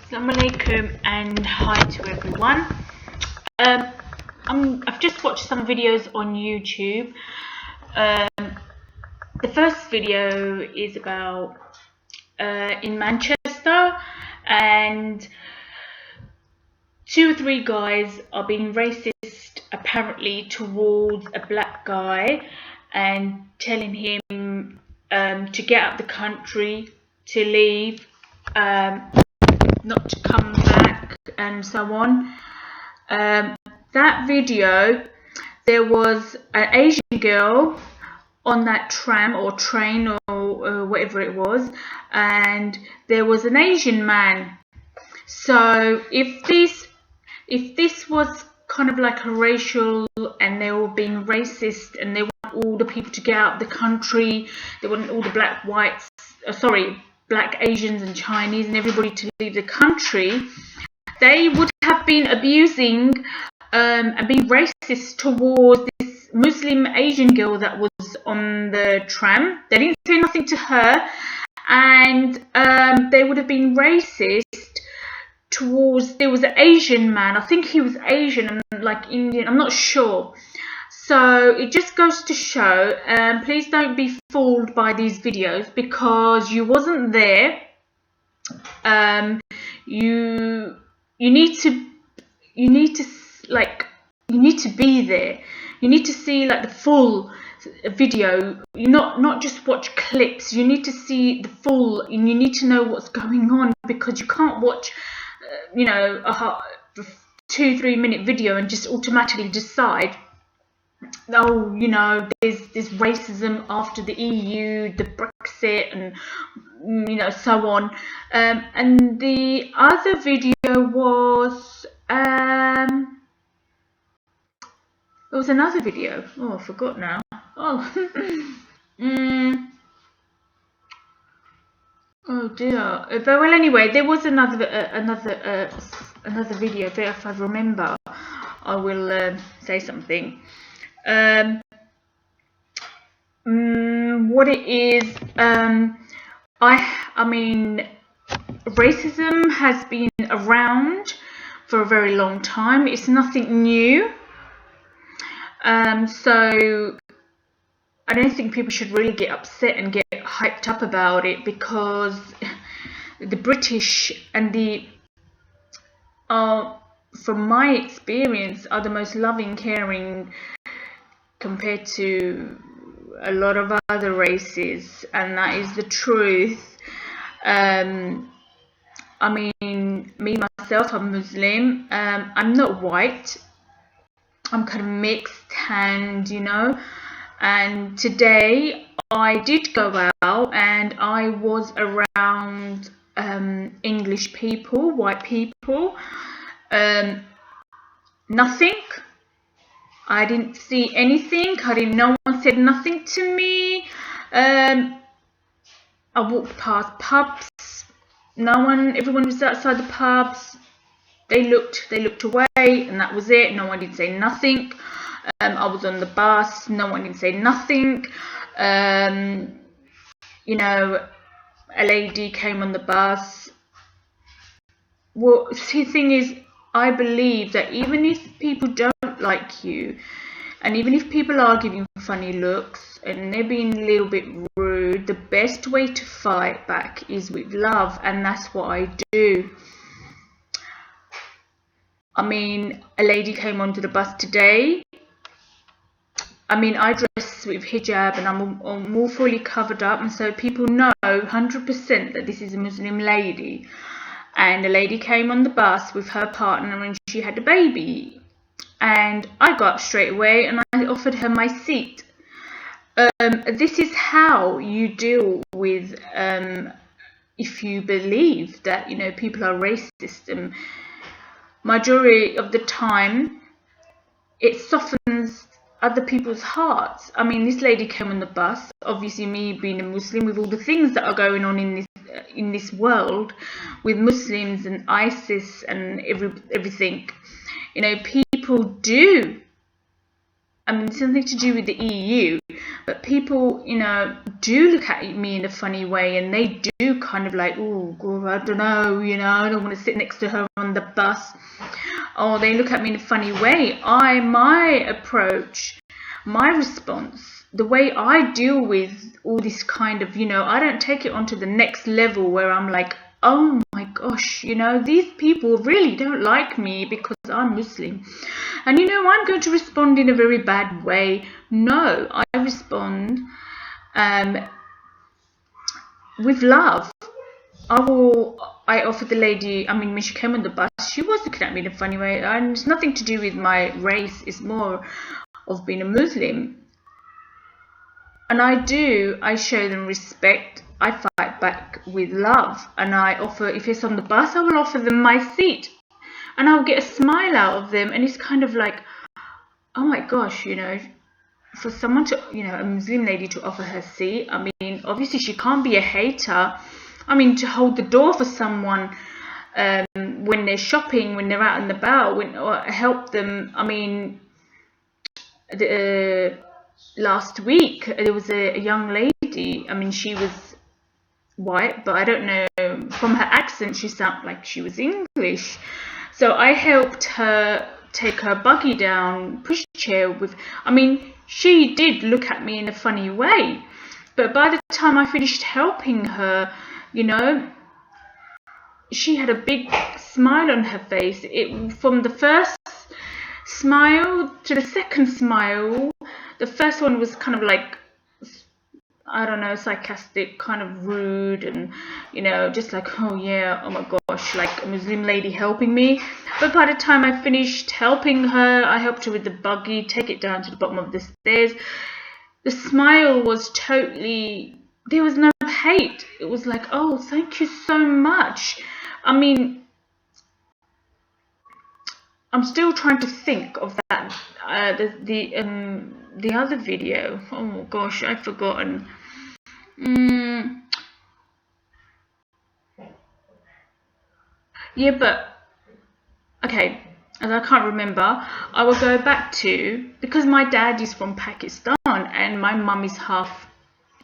Assalamu alaikum and hi to everyone. I've just watched some videos on YouTube. The first video is about in Manchester, and 2 or 3 guys are being racist apparently towards a black guy and telling him to get out of the country, to leave, not to come back, and so on. That video, there was an Asian girl on that tram or train or whatever it was, and there was an Asian man. So if this was kind of like a racial, and they were being racist, and they want all the people to get out of the country, they want all the black Asians and Chinese and everybody to leave the country, they would have been abusing and being racist towards this Muslim Asian girl that was on the tram. They didn't say nothing to her, and they would have been racist towards, there was an Asian man, I think he was Asian and like Indian, I'm not sure. So it just goes to show, please don't be fooled by these videos, because you wasn't there. You need to be there. You need to see like the full video. You not just watch clips. You need to see the full, and you need to know what's going on, because you can't watch a 2-3 minute video and just automatically decide, oh, there's racism after the EU, the Brexit, and so on. And the other video was there was another video. Oh, I forgot now. Oh. Oh dear. But well, anyway, there was another video. But if I remember, I will say something. What it is, I mean, racism has been around for a very long time. It's nothing new. So I don't think people should really get upset and get hyped up about it, because the British and from my experience, are the most loving, caring compared to a lot of other races, and that is the truth. I mean, me myself, I'm Muslim. I'm not white. I'm kind of mixed, and and today I did go out and I was around English people, white people. Nothing. I didn't see anything. No one said nothing to me. I walked past pubs. Everyone was outside the pubs. They looked away, and that was it. No one did say nothing. I was on the bus. No one did say nothing. A lady came on the bus. Well, the thing is, I believe that even if people don't like you, and even if people are giving funny looks and they're being a little bit rude, the best way to fight back is with love, and that's what I do. I mean, a lady came onto the bus today. I mean, I dress with hijab and I'm all fully covered up, and so people know 100% that this is a Muslim lady. And a lady came on the bus with her partner, and she had a baby. And I got up straight away and I offered her my seat. This is how you deal with, if you believe that, people are racist. And majority of the time, it softens other people's hearts. I mean, this lady came on the bus. Obviously, me being a Muslim, with all the things that are going on in this world with Muslims and ISIS and everything, people do I mean, something to do with the EU, but people, you know, do look at me in a funny way, and they do kind of like, oh, I don't know, you know, I don't want to sit next to her on the bus. Or they look at me in a funny way. My approach, my response, the way I deal with all this kind of, you know, I don't take it onto the next level where I'm like, oh my gosh, you know, these people really don't like me because I'm Muslim. And, you know, I'm going to respond in a very bad way. No, I respond with love. I offered the lady, I mean, when she came on the bus, she was looking at me in a funny way. And it's nothing to do with my race. It's more of being a Muslim. And I show them respect. I fight back with love. And I offer, if it's on the bus, I will offer them my seat. And I'll get a smile out of them. And it's kind of like, oh my gosh, you know, for someone to, you know, a Muslim lady to offer her seat. I mean, obviously she can't be a hater. I mean, to hold the door for someone when they're shopping, when they're out and about, or help them. I mean, last week there was a young lady. I mean, she was white, but I don't know, from her accent she sounded like she was English. So I helped her take her buggy down, pushchair with. I mean, she did look at me in a funny way, but by the time I finished helping her, you know, she had a big smile on her face. From the first smile to the second smile, the first one was kind of like, I don't know, sarcastic, kind of rude, and, you know, just like, oh yeah, oh my gosh, like a Muslim lady helping me. But by the time I finished helping her, I helped her with the buggy, take it down to the bottom of the stairs. The smile was totally, there was no hate. It was like, oh, thank you so much. I mean, I'm still trying to think of that. The other video. Oh my gosh, I've forgotten. Yeah, but okay, as I can't remember, I will go back to, because my dad is from Pakistan and my mum is half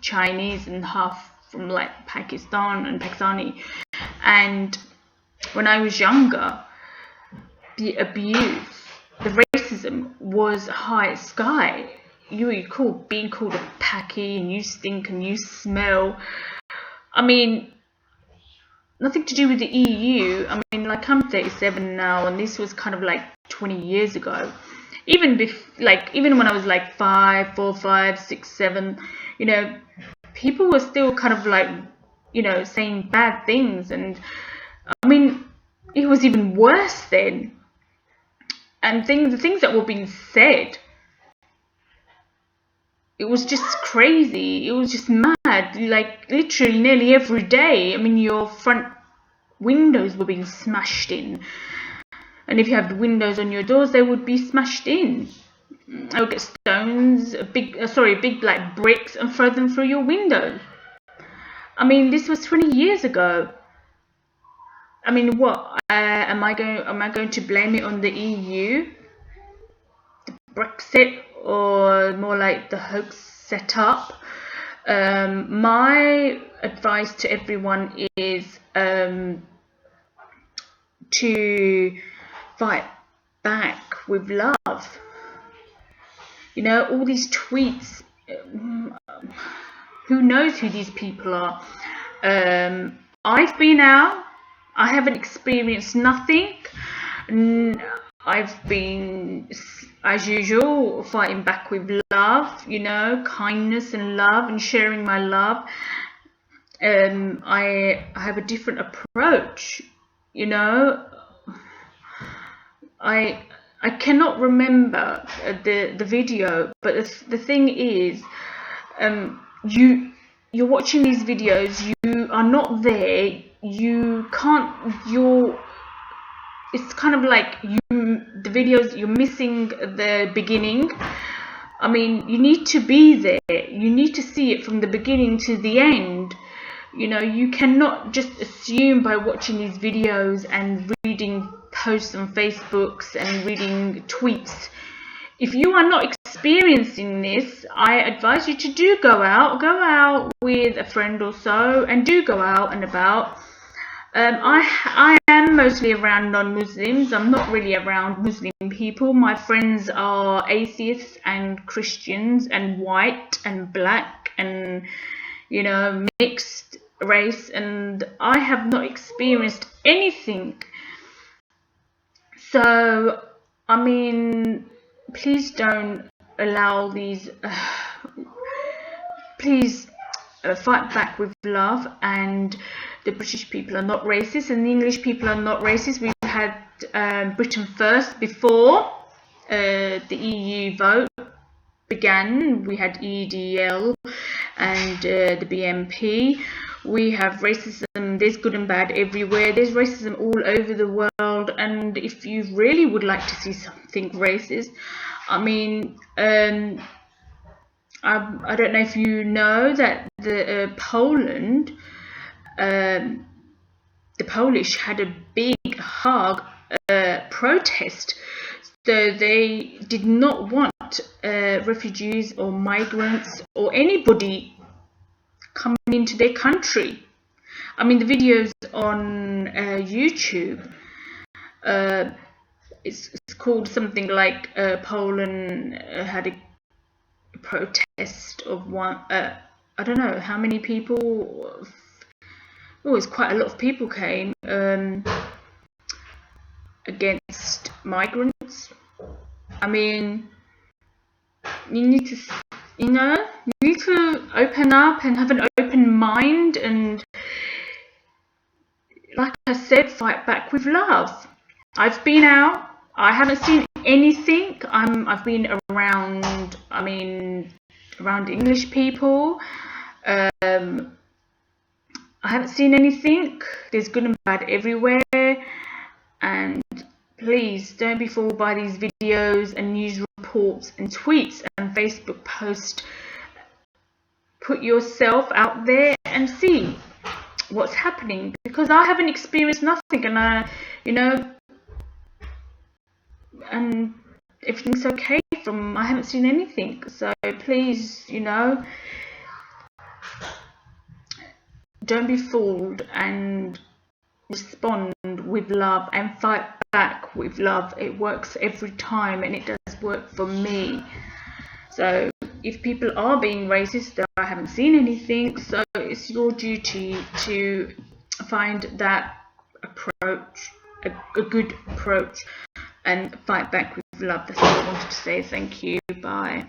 Chinese and half from like Pakistan and Pakistani. And when I was younger, the abuse, the racism was high as sky. You were being called a Paki, and you stink and you smell. I mean, nothing to do with the EU. I mean, like, I'm 37 now, and this was kind of like 20 years ago. Even when I was like 4, 5, 6, 7, you know, people were still kind of like, you know, saying bad things. And I mean, it was even worse then. And the things that were being said, it was just crazy. It was just mad. Like, literally nearly every day. I mean, your front windows were being smashed in. And if you have windows on your doors, they would be smashed in. I would get stones, big black bricks, and throw them through your window. I mean, this was 20 years ago. I mean, what am I going to blame it on the EU, the Brexit, or more like the hoax setup? My advice to everyone is to fight back with love. You know, all these tweets, who knows who these people are? I've been out. I haven't experienced nothing. I've been, as usual, fighting back with love, you know, kindness and love, and sharing my love. I have a different approach, you know. I cannot remember the video, but the thing is, you're watching these videos, you are not there, you can't, it's kind of like the videos, you're missing the beginning. I mean, you need to be there, you need to see it from the beginning to the end. You know, you cannot just assume by watching these videos and reading posts on Facebooks and reading tweets. If you are not experiencing this, I advise you to do go out with a friend or so, and do go out and about. I am mostly around non-Muslims. I'm not really around Muslim people. My friends are atheists and Christians and white and black and, you know, mixed race, and I have not experienced anything. So, I mean, please don't allow these, please fight back with love. And the British people are not racist, and the English people are not racist. We've had Britain first before the EU vote began. We had EDL and the BNP. We have racism. There's good and bad everywhere. There's racism all over the world. And if you really would like to see something racist, I mean, I don't know if you know that the Poland, the Polish had a big protest. So they did not want refugees or migrants or anybody coming into their country. I mean, the videos on YouTube, it's called something like Poland had a protest of one, I don't know how many people. Oh, it's quite a lot of people came against migrants. I mean, you need to, you know, you need to open up and have an open mind, and like I said, fight back with love. I've been out. I haven't seen anything. I've been around. I mean, around English people. I haven't seen anything. There's good and bad everywhere. And please don't be fooled by these videos and news reports and tweets and Facebook posts. Put yourself out there and see what's happening, because I haven't experienced nothing, and you know, and everything's okay. I haven't seen anything. So please, you know, don't be fooled, and respond with love and fight back with love. It works every time, and it does work for me. So if people are being racist, though I haven't seen anything, so it's your duty to find that approach, a good approach, and fight back with love. That's all I wanted to say. Thank you. Bye.